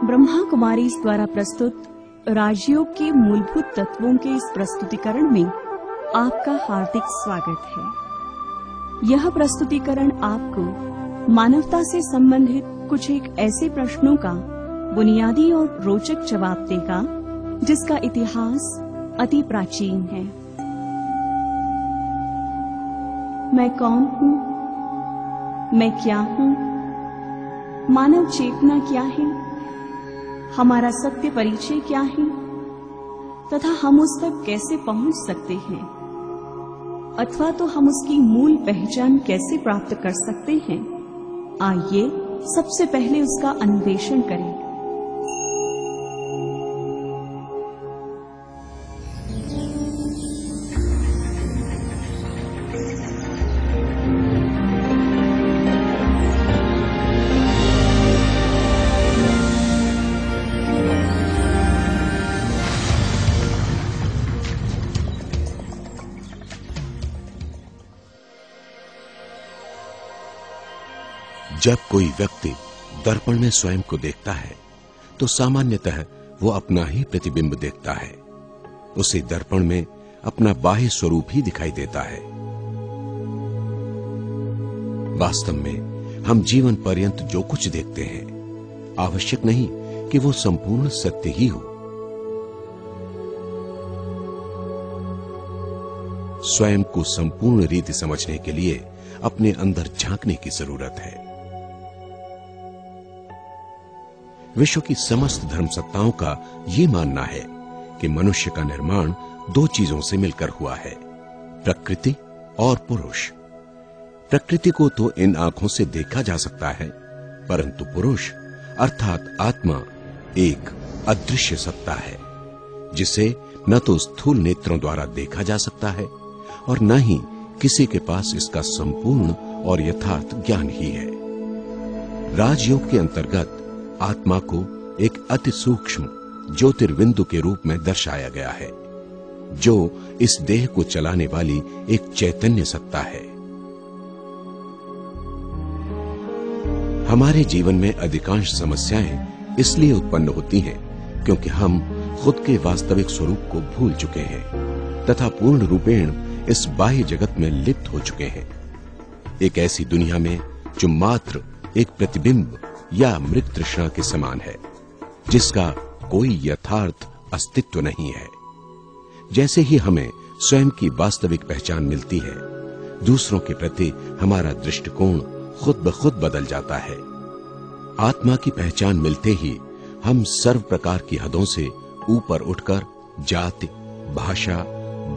ब्रह्मा कुमारी द्वारा प्रस्तुत राजयोग के मूलभूत तत्वों के इस प्रस्तुतिकरण में आपका हार्दिक स्वागत है। यह प्रस्तुतिकरण आपको मानवता से संबंधित कुछ एक ऐसे प्रश्नों का बुनियादी और रोचक जवाब देगा जिसका इतिहास अति प्राचीन है। मैं कौन हूँ? मैं क्या हूँ? मानव चेतना क्या है? हमारा सत्य परिचय क्या है तथा हम उस तक कैसे पहुंच सकते हैं, अथवा तो हम उसकी मूल पहचान कैसे प्राप्त कर सकते हैं? आइए सबसे पहले उसका अन्वेषण करें। जब कोई व्यक्ति दर्पण में स्वयं को देखता है तो सामान्यतः वो अपना ही प्रतिबिंब देखता है। उसे दर्पण में अपना बाह्य स्वरूप ही दिखाई देता है। वास्तव में हम जीवन पर्यंत जो कुछ देखते हैं आवश्यक नहीं कि वो संपूर्ण सत्य ही हो। स्वयं को संपूर्ण रीति समझने के लिए अपने अंदर झांकने की जरूरत है। विश्व की समस्त धर्म सत्ताओं का ये मानना है कि मनुष्य का निर्माण दो चीजों से मिलकर हुआ है, प्रकृति और पुरुष। प्रकृति को तो इन आंखों से देखा जा सकता है, परंतु पुरुष अर्थात आत्मा एक अदृश्य सत्ता है जिसे न तो स्थूल नेत्रों द्वारा देखा जा सकता है और न ही किसी के पास इसका संपूर्ण और यथार्थ ज्ञान ही है। राजयोग के अंतर्गत आत्मा को एक अति सूक्ष्म ज्योतिर्बिंदु के रूप में दर्शाया गया है, जो इस देह को चलाने वाली एक चैतन्य सत्ता है। हमारे जीवन में अधिकांश समस्याएं इसलिए उत्पन्न होती हैं क्योंकि हम खुद के वास्तविक स्वरूप को भूल चुके हैं तथा पूर्ण रूपेण इस बाह्य जगत में लिप्त हो चुके हैं। एक ऐसी दुनिया में जो मात्र एक प्रतिबिंब या मृत तृष्णा के समान है, जिसका कोई यथार्थ अस्तित्व नहीं है। जैसे ही हमें स्वयं की वास्तविक पहचान मिलती है, दूसरों के प्रति हमारा दृष्टिकोण खुद ब खुद बदल जाता है। आत्मा की पहचान मिलते ही हम सर्व प्रकार की हदों से ऊपर उठकर जाति, भाषा,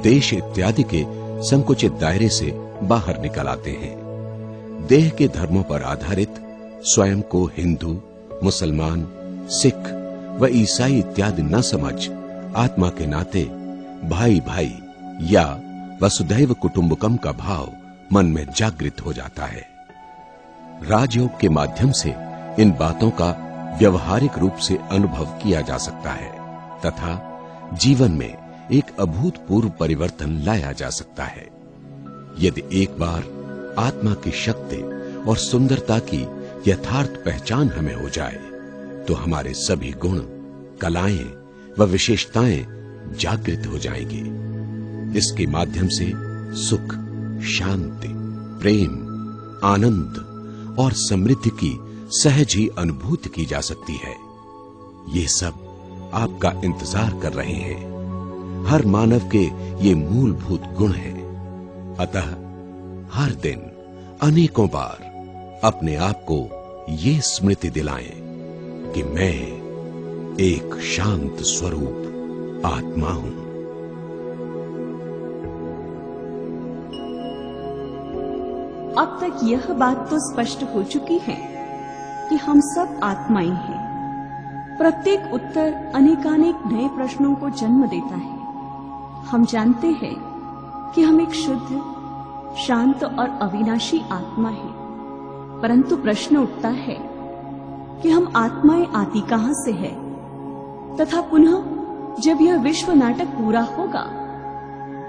देश इत्यादि के संकुचित दायरे से बाहर निकल आते हैं। देह के धर्मों पर आधारित स्वयं को हिंदू, मुसलमान, सिख व ईसाई इत्यादि न समझ आत्मा के नाते भाई भाई या वसुधैव कुटुंबकम का भाव मन में जागृत हो जाता है। राजयोग के माध्यम से इन बातों का व्यवहारिक रूप से अनुभव किया जा सकता है तथा जीवन में एक अभूतपूर्व परिवर्तन लाया जा सकता है। यदि एक बार आत्मा की शक्ति और सुंदरता की यथार्थ पहचान हमें हो जाए तो हमारे सभी गुण, कलाएं व विशेषताएं जागृत हो जाएंगी। इसके माध्यम से सुख, शांति, प्रेम, आनंद और समृद्धि की सहज ही अनुभूति की जा सकती है। ये सब आपका इंतजार कर रहे हैं। हर मानव के ये मूलभूत गुण हैं। अतः हर दिन अनेकों बार अपने आप को ये स्मृति दिलाएं कि मैं एक शांत स्वरूप आत्मा हूं। अब तक यह बात तो स्पष्ट हो चुकी है कि हम सब आत्माएं हैं। प्रत्येक उत्तर अनेकानेक नए प्रश्नों को जन्म देता है। हम जानते हैं कि हम एक शुद्ध, शांत और अविनाशी आत्मा है, परंतु प्रश्न उठता है कि हम आत्माएं आती कहां से है तथा पुनः जब यह विश्व नाटक पूरा होगा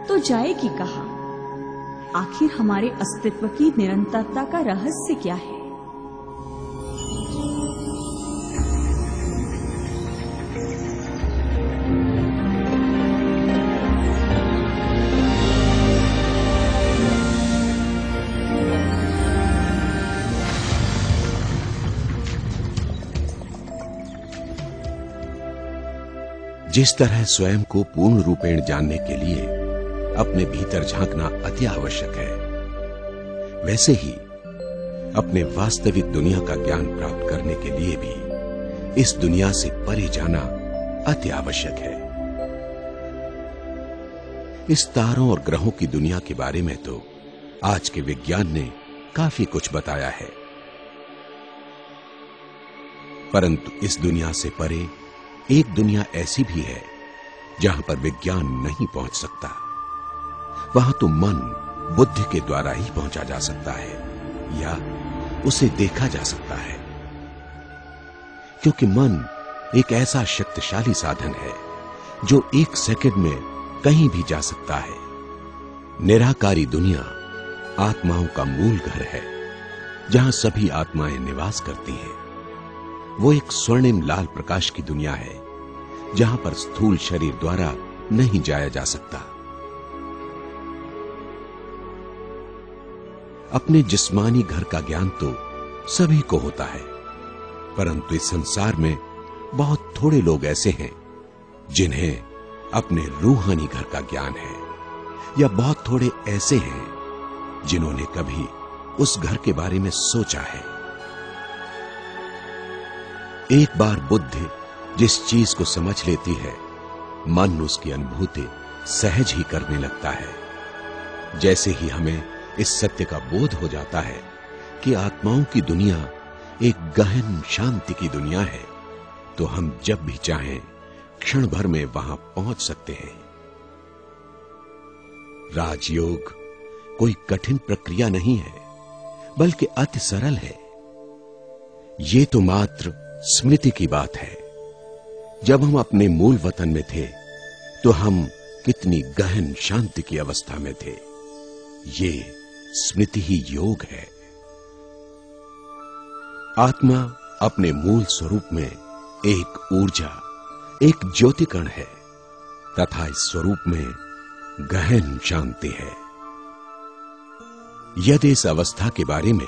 तो जाएगी कहां? आखिर हमारे अस्तित्व की निरंतरता का रहस्य क्या है? जिस तरह स्वयं को पूर्ण रूपेण जानने के लिए अपने भीतर झांकना अति आवश्यक है, वैसे ही अपने वास्तविक दुनिया का ज्ञान प्राप्त करने के लिए भी इस दुनिया से परे जाना अति आवश्यक है। इस तारों और ग्रहों की दुनिया के बारे में तो आज के विज्ञान ने काफी कुछ बताया है, परंतु इस दुनिया से परे एक दुनिया ऐसी भी है जहां पर विज्ञान नहीं पहुंच सकता। वहां तो मन बुद्धि के द्वारा ही पहुंचा जा सकता है या उसे देखा जा सकता है, क्योंकि मन एक ऐसा शक्तिशाली साधन है जो 1 सेकंड में कहीं भी जा सकता है। निराकारी दुनिया आत्माओं का मूल घर है, जहां सभी आत्माएं निवास करती हैं। वो एक स्वर्णिम लाल प्रकाश की दुनिया है, जहां पर स्थूल शरीर द्वारा नहीं जाया जा सकता। अपने जिस्मानी घर का ज्ञान तो सभी को होता है, परंतु इस संसार में बहुत थोड़े लोग ऐसे हैं जिन्हें अपने रूहानी घर का ज्ञान है, या बहुत थोड़े ऐसे हैं जिन्होंने कभी उस घर के बारे में सोचा है। एक बार बुद्धि जिस चीज को समझ लेती है, मन उसकी अनुभूति सहज ही करने लगता है। जैसे ही हमें इस सत्य का बोध हो जाता है कि आत्माओं की दुनिया एक गहन शांति की दुनिया है, तो हम जब भी चाहें क्षण भर में वहां पहुंच सकते हैं। राजयोग कोई कठिन प्रक्रिया नहीं है, बल्कि अति सरल है। ये तो मात्र स्मृति की बात है। जब हम अपने मूल वतन में थे तो हम कितनी गहन शांति की अवस्था में थे। ये स्मृति ही योग है। आत्मा अपने मूल स्वरूप में एक ऊर्जा, एक ज्योतिकण है, तथा इस स्वरूप में गहन शांति है। यदि इस अवस्था के बारे में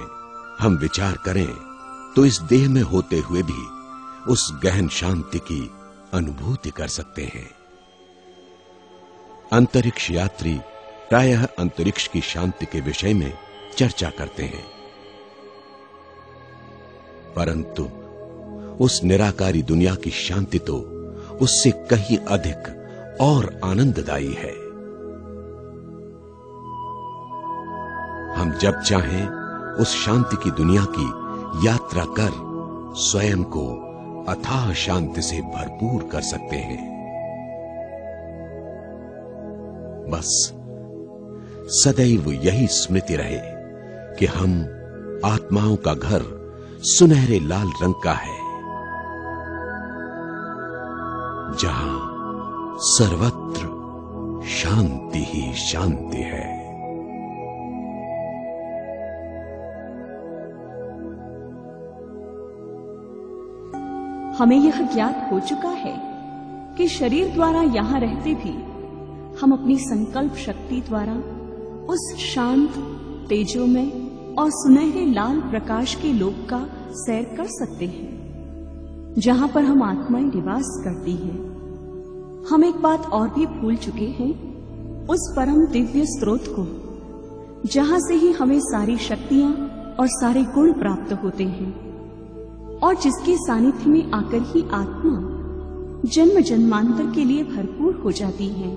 हम विचार करें तो इस देह में होते हुए भी उस गहन शांति की अनुभूति कर सकते हैं। अंतरिक्ष यात्री प्रायः अंतरिक्ष की शांति के विषय में चर्चा करते हैं, परंतु उस निराकारी दुनिया की शांति तो उससे कहीं अधिक और आनंददायी है। हम जब चाहें उस शांति की दुनिया की यात्रा कर स्वयं को अथाह शांति से भरपूर कर सकते हैं। बस सदैव यही स्मृति रहे कि हम आत्माओं का घर सुनहरे लाल रंग का है, जहां सर्वत्र शांति ही शांति है। हमें यह ज्ञात हो चुका है कि शरीर द्वारा यहाँ रहते भी हम अपनी संकल्प शक्ति द्वारा उस शांत, तेजोमय और सुनहरे लाल प्रकाश के लोक का सैर कर सकते हैं, जहाँ पर हम आत्माएं निवास करती हैं। हम एक बात और भी भूल चुके हैं, उस परम दिव्य स्रोत को, जहाँ से ही हमें सारी शक्तियां और सारे गुण प्राप्त होते हैं, और जिसके सानिध्य में आकर ही आत्मा जन्म जन्मांतर के लिए भरपूर हो जाती है।